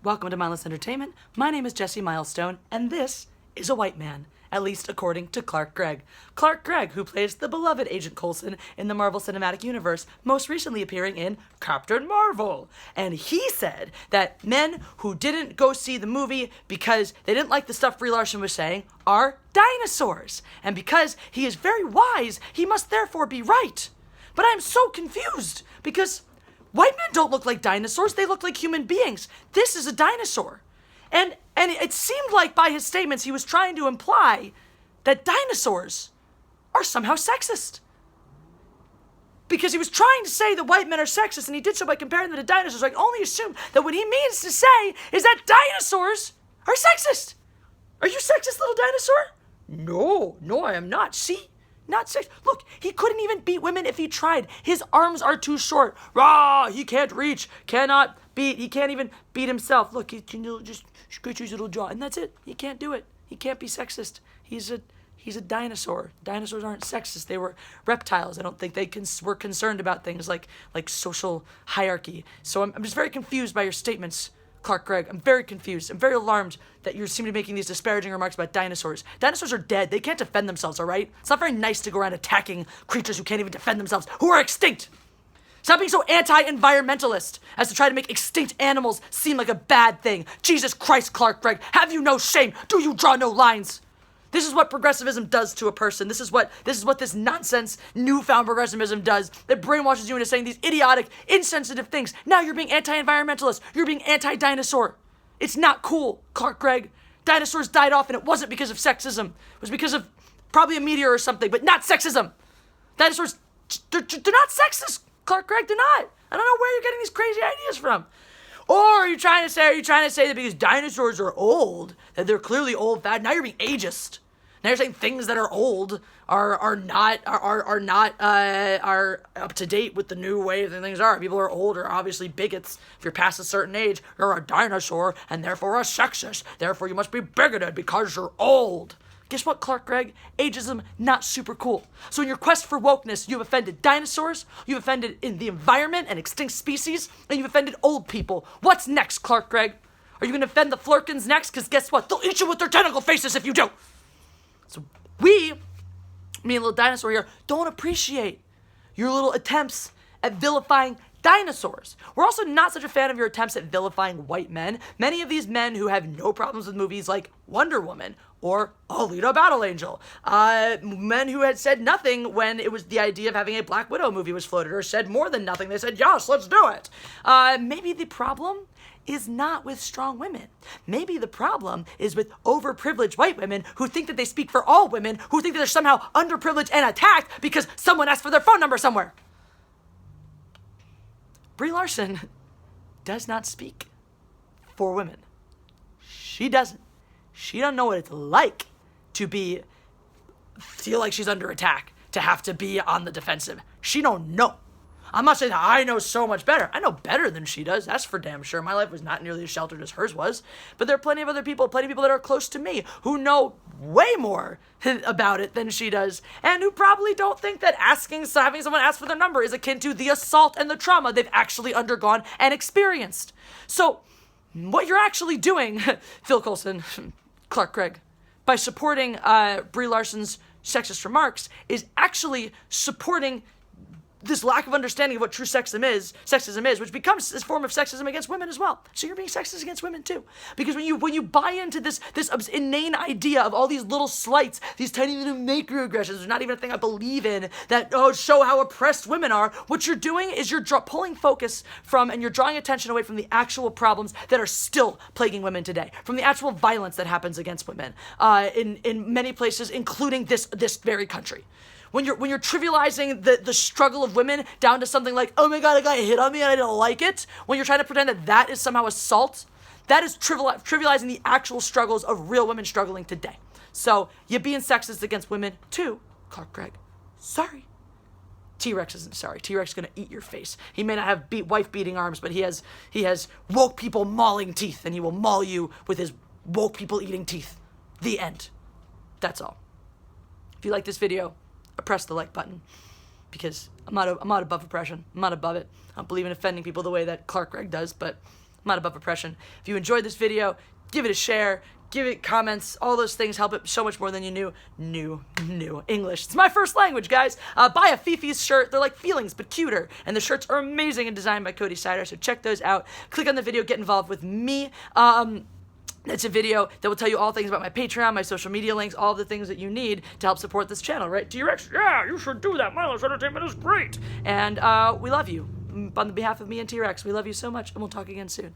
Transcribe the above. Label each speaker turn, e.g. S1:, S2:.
S1: Welcome to Mindless Entertainment. My name is Jesse Milestone, and this is a white man, at least according to Gregg. Gregg, who plays the beloved Agent Coulson in the Marvel Cinematic Universe, most recently appearing in Captain Marvel. And he said that men who didn't go see the movie because they didn't like the stuff Brie Larson was saying are dinosaurs. And because he is very wise, he must therefore be right. But I'm so confused because white men don't look like dinosaurs, they look like human beings. This is a dinosaur. And it seemed like by his statements he was trying to imply that dinosaurs are somehow sexist. Because he was trying to say that white men are sexist, and he did so by comparing them to dinosaurs. I can only assume that what he means to say is that dinosaurs are sexist. Are you sexist, little dinosaur? No, I am not. See? Not sexist. Look, he couldn't even beat women if he tried. His arms are too short. Rah! He can't reach, cannot beat, he can't even beat himself. Look, he can just scratch his little jaw, and that's it. He can't do it. He can't be sexist. He's a dinosaur. Dinosaurs aren't sexist. They were reptiles. I don't think they were concerned about things like social hierarchy. So I'm just very confused by your statements, Gregg. I'm very confused. I'm very alarmed that you seem to be making these disparaging remarks about dinosaurs. Dinosaurs are dead. They can't defend themselves, all right? It's not very nice to go around attacking creatures who can't even defend themselves, who are extinct. Stop being so anti-environmentalist as to try to make extinct animals seem like a bad thing. Jesus Christ, Gregg, have you no shame? Do you draw no lines? This is what progressivism does to a person. This is what this nonsense newfound progressivism does. That brainwashes you into saying these idiotic, insensitive things. Now you're being anti-environmentalist. You're being anti-dinosaur. It's not cool, Gregg. Dinosaurs died off, and it wasn't because of sexism. It was because of probably a meteor or something, but not sexism. Dinosaurs, they're not sexist, Gregg. They're not. I don't know where you're getting these crazy ideas from. Or are you trying to say that because dinosaurs are old, that they're clearly old fad? Now you're being ageist. Now you're saying things that are old are not up to date with the new way that things are. People who are old are obviously bigots. If you're past a certain age, you're a dinosaur and therefore a sexist. Therefore you must be bigoted because you're old. Guess what, Gregg? Ageism, not super cool. So in your quest for wokeness, you've offended dinosaurs, you've offended in the environment and extinct species, and you've offended old people. What's next, Gregg? Are you going to offend the Flurkins next? Because guess what? They'll eat you with their tentacle faces if you do. So me and little dinosaur here, don't appreciate your little attempts at vilifying dinosaurs. We're also not such a fan of your attempts at vilifying white men. Many of these men who have no problems with movies like Wonder Woman or Alita Battle Angel. Men who had said nothing when it was the idea of having a Black Widow movie was floated, or said more than nothing. They said, yes, let's do it. Maybe the problem is not with strong women. Maybe the problem is with overprivileged white women who think that they speak for all women, who think that they're somehow underprivileged and attacked because someone asked for their phone number somewhere. Brie Larson does not speak for women. She doesn't. She doesn't know what it's like to feel like she's under attack, to have to be on the defensive. She don't know. I'm not saying that I know so much better. I know better than she does. That's for damn sure. My life was not nearly as sheltered as hers was. But there are plenty of other people, plenty of people that are close to me who know way more about it than she does, and who probably don't think that having someone ask for their number is akin to the assault and the trauma they've actually undergone and experienced. So what you're actually doing, Phil Coulson, Gregg, by supporting Brie Larson's sexist remarks is actually supporting this lack of understanding of what true sexism is, which becomes this form of sexism against women as well. So you're being sexist against women too. Because when you buy into this inane idea of all these little slights, these tiny little microaggressions, there's not even a thing I believe in, that show how oppressed women are, what you're doing is you're pulling focus from, and you're drawing attention away from the actual problems that are still plaguing women today, from the actual violence that happens against women in many places, including this very country. When you're trivializing the struggle of women down to something like, oh my God, a guy hit on me and I didn't like it, when you're trying to pretend that is somehow assault, that is trivializing the actual struggles of real women struggling today. So you're being sexist against women too, Gregg. Sorry. T-Rex isn't sorry. T-Rex is gonna eat your face. He may not have wife-beating arms, but he has woke people mauling teeth, and he will maul you with his woke people eating teeth. The end. That's all. If you like this video, press the like button, because I'm not above oppression. I'm not above it. I don't believe in offending people the way that Gregg does, but not above oppression. If you enjoyed this video, give it a share, give it comments, all those things help it so much more than you knew. English. It's my first language, guys. Buy a Fifi's shirt. They're like feelings, but cuter. And the shirts are amazing and designed by Cody Sider, so check those out. Click on the video, get involved with me. It's a video that will tell you all things about my Patreon, my social media links, all the things that you need to help support this channel, right? T-Rex, yeah, you should do that. Mindless Entertainment is great. And we love you. On behalf of me and T-Rex, we love you so much, and we'll talk again soon.